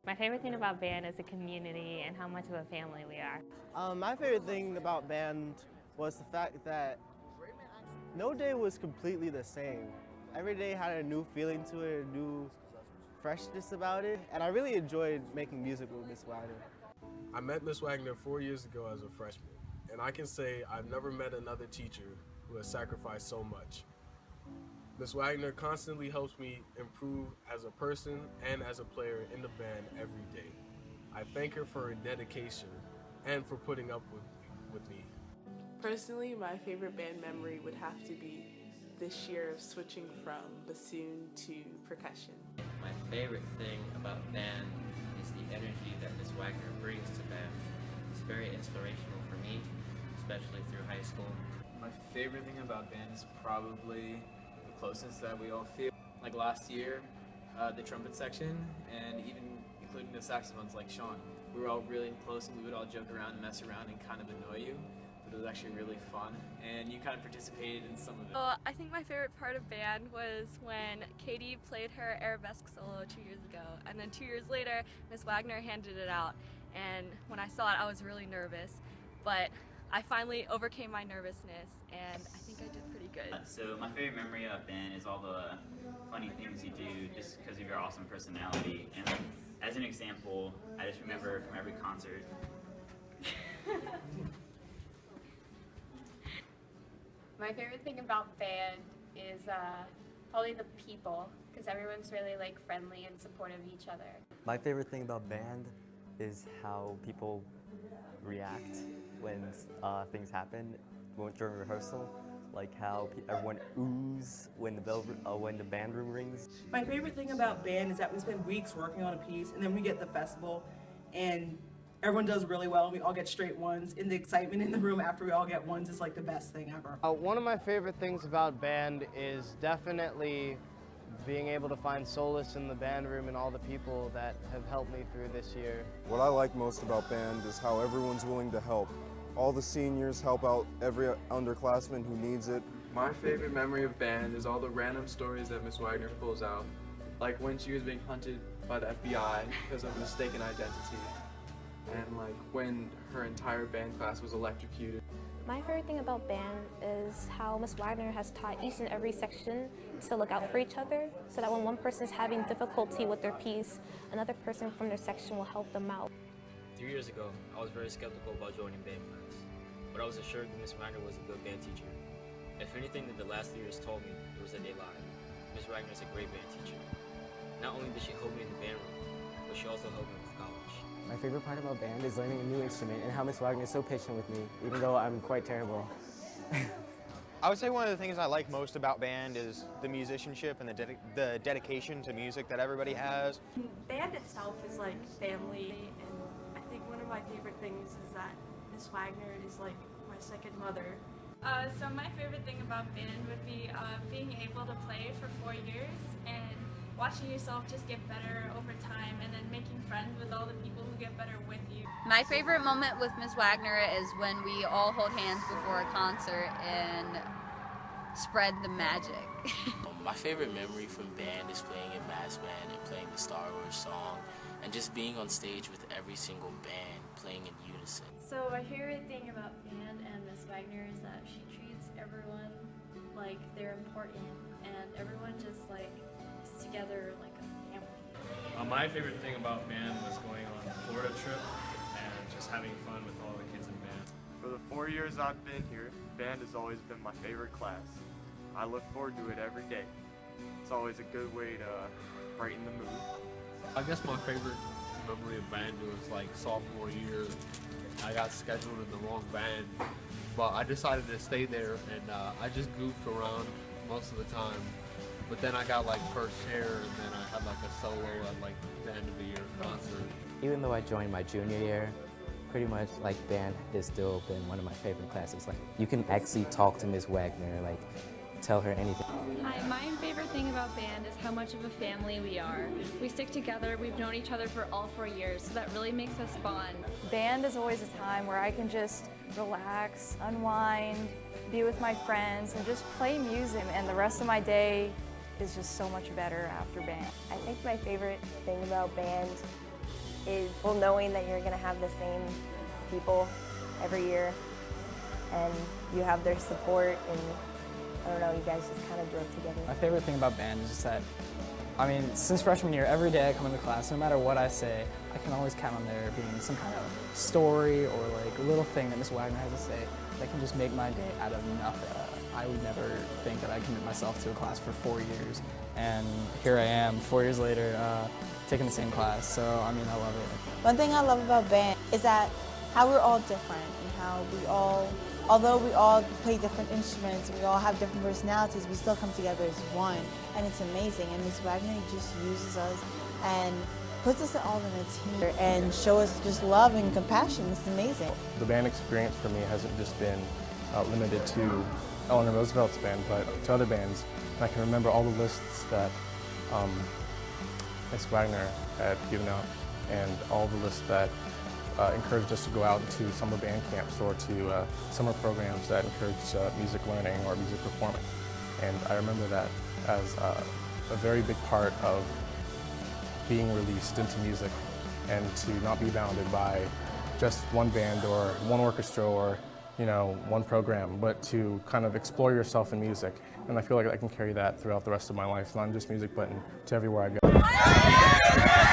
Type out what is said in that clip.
My favorite thing about band is the community and how much of a family we are. My favorite thing about band was the fact that no day was completely the same. Every day had a new feeling to it, a new freshness about it, and I really enjoyed making music with Miss Wagner. I met Miss Wagner 4 years ago as a freshman, and I can say I've never met another teacher who has sacrificed so much. Miss Wagner constantly helps me improve as a person and as a player in the band every day. I thank her for her dedication and for putting up with me. Personally, my favorite band memory would have to be this year of switching from bassoon to percussion. My favorite thing about band is the energy that Ms. Wagner brings to band. It's very inspirational for me, especially through high school. My favorite thing about band is probably the closeness that we all feel. Like last year, the trumpet section, and even including the saxophones like Sean, we were all really close and we would all joke around and mess around and kind of annoy you. But it was actually really fun, and you kind of participated in some of it. Well, I think my favorite part of band was when Katie played her arabesque solo 2 years ago, and then 2 years later, Miss Wagner handed it out. And when I saw it, I was really nervous, but I finally overcame my nervousness, and I think I did pretty good. So my favorite memory of band is all the funny things you do just because of your awesome personality. And like, as an example, I just remember from every concert. My favorite thing about band is probably the people, because everyone's really like friendly and supportive of each other. My favorite thing about band is how people react when things happen during rehearsal, like how everyone oohs when the band room rings. My favorite thing about band is that we spend weeks working on a piece, and then we get the festival, and everyone does really well, and we all get straight ones, and the excitement in the room after we all get ones is like the best thing ever. One of my favorite things about band is definitely being able to find solace in the band room and all the people that have helped me through this year. What I like most about band is how everyone's willing to help. All the seniors help out every underclassman who needs it. My favorite memory of band is all the random stories that Miss Wagner pulls out, like when she was being hunted by the FBI because of mistaken identity, and like when her entire band class was electrocuted. My favorite thing about band is how Ms. Wagner has taught each and every section to look out for each other, so that when one person is having difficulty with their piece, another person from their section will help them out. 3 years ago, I was very skeptical about joining band class, but I was assured that Ms. Wagner was a good band teacher. If anything that the last 3 years told me, it was that they lied. Ms. Wagner is a great band teacher. Not only did she help me in the band room, but she also helped me with college. My favorite part about band is learning a new instrument and how Miss Wagner is so patient with me, even though I'm quite terrible. I would say one of the things I like most about band is the musicianship and the dedication to music that everybody has. Band itself is like family, and I think one of my favorite things is that Miss Wagner is like my second mother. So my favorite thing about band would be being able to play for 4 years and watching yourself just get better over time, and then making friends with all the people who get better with you. My favorite moment with Ms. Wagner is when we all hold hands before a concert and spread the magic. My favorite memory from band is playing in mass band and playing the Star Wars song, and just being on stage with every single band playing in unison. So my favorite thing about band and Miss Wagner is that she treats everyone like they're important, and everyone just like is together like a family. My favorite thing about band was going on a Florida trip and just having fun with all the kids in band. For the 4 years I've been here, band has always been my favorite class. I look forward to it every day. It's always a good way to brighten the mood. I guess my favorite memory of band was like sophomore year. I got scheduled in the wrong band, but I decided to stay there, and I just goofed around most of the time. But then I got like first chair, and then I had like a solo at like the end of the year concert. Even though I joined my junior year, pretty much like band has still been one of my favorite classes. Like you can actually talk to Ms. Wagner, like tell her anything. Hi, my favorite thing about band is how much of a family we are. We stick together, we've known each other for all 4 years, so that really makes us bond. Band is always a time where I can just relax, unwind, be with my friends, and just play music, and the rest of my day is just so much better after band. I think my favorite thing about band is knowing that you're going to have the same people every year and you have their support, and I don't know, you guys just kind of grow together. My favorite thing about band is just that, I mean, since freshman year, every day I come into class, no matter what I say, I can always count on there being some kind of story or like a little thing that Ms. Wagner has to say that can just make my day out of nothing. I would never think that I'd commit myself to a class for 4 years, and here I am 4 years later taking the same class, so I mean, I love it. One thing I love about band is that how we're all different and how we all, although we all play different instruments and we all have different personalities, we still come together as one, and it's amazing. And Ms. Wagner just uses us and puts us all in a team and show us just love and compassion. It's amazing. The band experience for me hasn't just been limited to Eleanor Roosevelt's band, but to other bands. And I can remember all the lists that Ms. Wagner had given out, and all the lists that encouraged us to go out to summer band camps or to summer programs that encouraged music learning or music performance. And I remember that as a very big part of being released into music, and to not be bounded by just one band or one orchestra or, you know, one program, but to kind of explore yourself in music. And I feel like I can carry that throughout the rest of my life, not just music, but to everywhere I go.